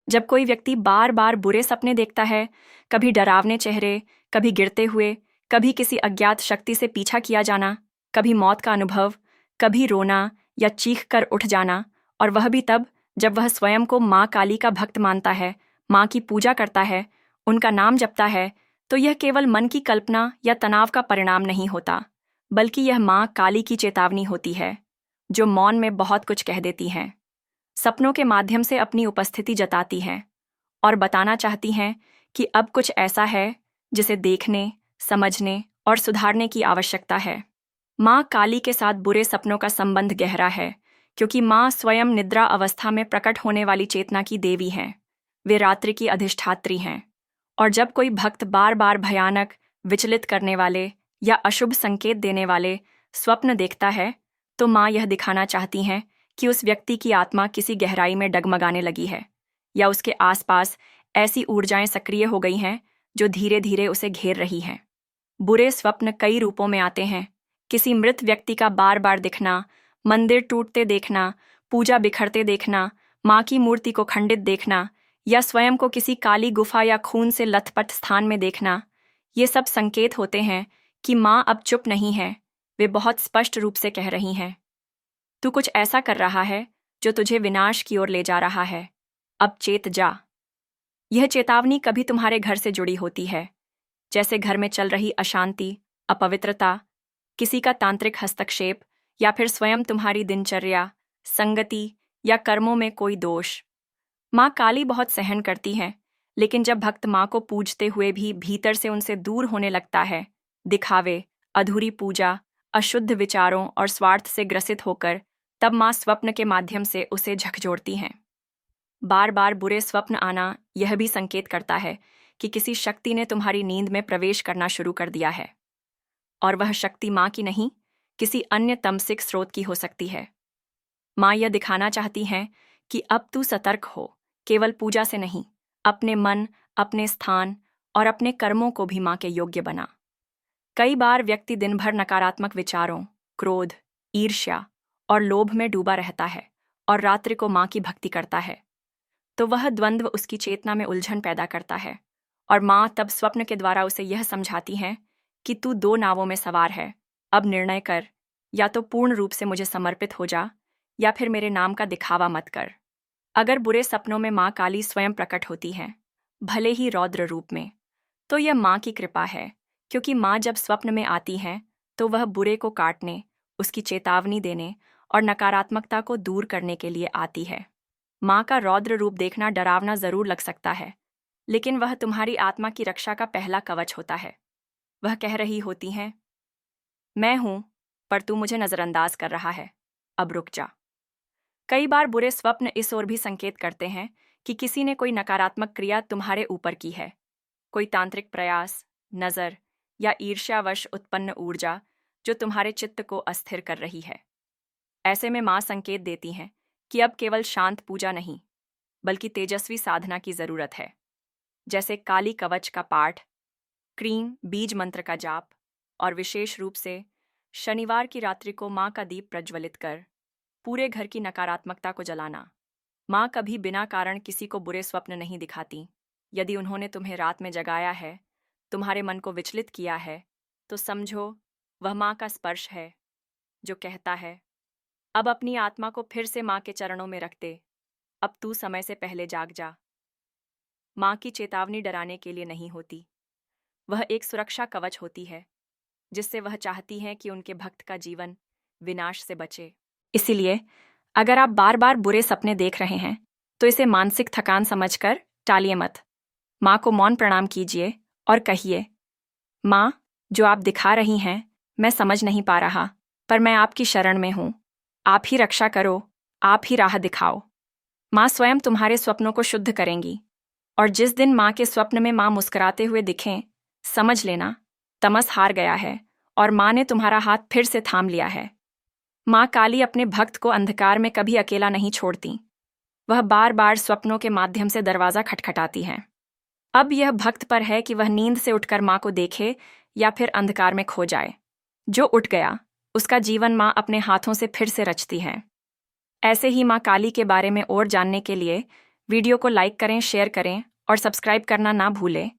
जब कोई व्यक्ति बार बार बुरे सपने देखता है, कभी डरावने चेहरे, कभी गिरते हुए, कभी किसी अज्ञात शक्ति से पीछा किया जाना, कभी मौत का अनुभव, कभी रोना या चीख कर उठ जाना, और वह भी तब जब वह स्वयं को माँ काली का भक्त मानता है, माँ की पूजा करता है, उनका नाम जपता है, तो यह केवल मन की कल्पना या तनाव का परिणाम नहीं होता, बल्कि यह माँ काली की चेतावनी होती है, जो मौन में बहुत कुछ कह देती हैं। सपनों के माध्यम से अपनी उपस्थिति जताती हैं और बताना चाहती हैं कि अब कुछ ऐसा है जिसे देखने, समझने और सुधारने की आवश्यकता है। माँ काली के साथ बुरे सपनों का संबंध गहरा है, क्योंकि माँ स्वयं निद्रा अवस्था में प्रकट होने वाली चेतना की देवी हैं। वे रात्रि की अधिष्ठात्री हैं, और जब कोई भक्त बार बार भयानक, विचलित करने वाले या अशुभ संकेत देने वाले स्वप्न देखता है, तो माँ यह दिखाना चाहती हैं कि उस व्यक्ति की आत्मा किसी गहराई में डगमगाने लगी है, या उसके आसपास ऐसी ऊर्जाएं सक्रिय हो गई हैं जो धीरे धीरे उसे घेर रही हैं। बुरे स्वप्न कई रूपों में आते हैं। किसी मृत व्यक्ति का बार बार दिखना, मंदिर टूटते देखना, पूजा बिखरते देखना, माँ की मूर्ति को खंडित देखना, या स्वयं को किसी काली गुफा या खून से लथपथ स्थान में देखना, ये सब संकेत होते हैं कि माँ अब चुप नहीं है। वे बहुत स्पष्ट रूप से कह रही हैं, तू कुछ ऐसा कर रहा है जो तुझे विनाश की ओर ले जा रहा है। अब चेत जा। यह चेतावनी कभी तुम्हारे घर से जुड़ी होती है, जैसे घर में चल रही अशांति, अपवित्रता, किसी का तांत्रिक हस्तक्षेप, या फिर स्वयं तुम्हारी दिनचर्या, संगति या कर्मों में कोई दोष। माँ काली बहुत सहन करती हैं, लेकिन जब भक्त माँ को पूजते हुए भी भीतर से उनसे दूर होने लगता है, दिखावे, अधूरी पूजा, अशुद्ध विचारों और स्वार्थ से ग्रसित होकर, तब माँ स्वप्न के माध्यम से उसे झकझोरती हैं। बार बार बुरे स्वप्न आना यह भी संकेत करता है कि किसी शक्ति ने तुम्हारी नींद में प्रवेश करना शुरू कर दिया है, और वह शक्ति माँ की नहीं, किसी अन्य तमसिक स्रोत की हो सकती है। माँ यह दिखाना चाहती हैं कि अब तू सतर्क हो, केवल पूजा से नहीं, अपने मन, अपने स्थान और अपने कर्मों को भी माँ के योग्य बना। कई बार व्यक्ति दिन भर नकारात्मक विचारों, क्रोध, ईर्ष्या और लोभ में डूबा रहता है, और रात्रि को माँ की भक्ति करता है, तो वह द्वंद्व उसकी चेतना में उलझन पैदा करता है, और माँ तब स्वप्न के द्वारा उसे यह समझाती हैं कि तू दो नावों में सवार है, अब निर्णय कर, या तो पूर्ण रूप से मुझे समर्पित हो जा, या फिर मेरे नाम का दिखावा मत कर। अगर बुरे सपनों में माँ काली स्वयं प्रकट होती हैं, भले ही रौद्र रूप में, तो यह माँ की कृपा है, क्योंकि माँ जब स्वप्न में आती हैं तो वह बुरे को काटने, उसकी चेतावनी देने और नकारात्मकता को दूर करने के लिए आती है। माँ का रौद्र रूप देखना डरावना जरूर लग सकता है, लेकिन वह तुम्हारी आत्मा की रक्षा का पहला कवच होता है। वह कह रही होती हैं, मैं हूं, पर तू मुझे नजरअंदाज कर रहा है, अब रुक जा। कई बार बुरे स्वप्न इस ओर भी संकेत करते हैं कि किसी ने कोई नकारात्मक क्रिया तुम्हारे ऊपर की है, कोई तांत्रिक प्रयास, नजर या ईर्ष्यावश उत्पन्न ऊर्जा जो तुम्हारे चित्त को अस्थिर कर रही है। ऐसे में माँ संकेत देती हैं कि अब केवल शांत पूजा नहीं, बल्कि तेजस्वी साधना की जरूरत है, जैसे काली कवच का पाठ, क्रीम बीज मंत्र का जाप, और विशेष रूप से शनिवार की रात्रि को माँ का दीप प्रज्वलित कर पूरे घर की नकारात्मकता को जलाना। माँ कभी बिना कारण किसी को बुरे स्वप्न नहीं दिखाती। यदि उन्होंने तुम्हें रात में जगाया है, तुम्हारे मन को विचलित किया है, तो समझो वह माँ का स्पर्श है, जो कहता है, अब अपनी आत्मा को फिर से माँ के चरणों में रख दे, अब तू समय से पहले जाग जा। माँ की चेतावनी डराने के लिए नहीं होती, वह एक सुरक्षा कवच होती है, जिससे वह चाहती है कि उनके भक्त का जीवन विनाश से बचे। इसीलिए अगर आप बार बार बुरे सपने देख रहे हैं, तो इसे मानसिक थकान समझकर टालिए मत। माँ को मौन प्रणाम कीजिए और कहिए, माँ, जो आप दिखा रही हैं मैं समझ नहीं पा रहा, पर मैं आपकी शरण में हूँ। आप ही रक्षा करो, आप ही राह दिखाओ। माँ स्वयं तुम्हारे स्वप्नों को शुद्ध करेंगी, और जिस दिन माँ के स्वप्न में माँ मुस्कुराते हुए दिखें, समझ लेना तमस हार गया है और माँ ने तुम्हारा हाथ फिर से थाम लिया है। माँ काली अपने भक्त को अंधकार में कभी अकेला नहीं छोड़ती। वह बार बार स्वप्नों के माध्यम से दरवाजा खटखटाती हैं। अब यह भक्त पर है कि वह नींद से उठकर माँ को देखे या फिर अंधकार में खो जाए। जो उठ गया, उसका जीवन माँ अपने हाथों से फिर से रचती है। ऐसे ही माँ काली के बारे में और जानने के लिए वीडियो को लाइक करें, शेयर करें और सब्सक्राइब करना ना भूलें।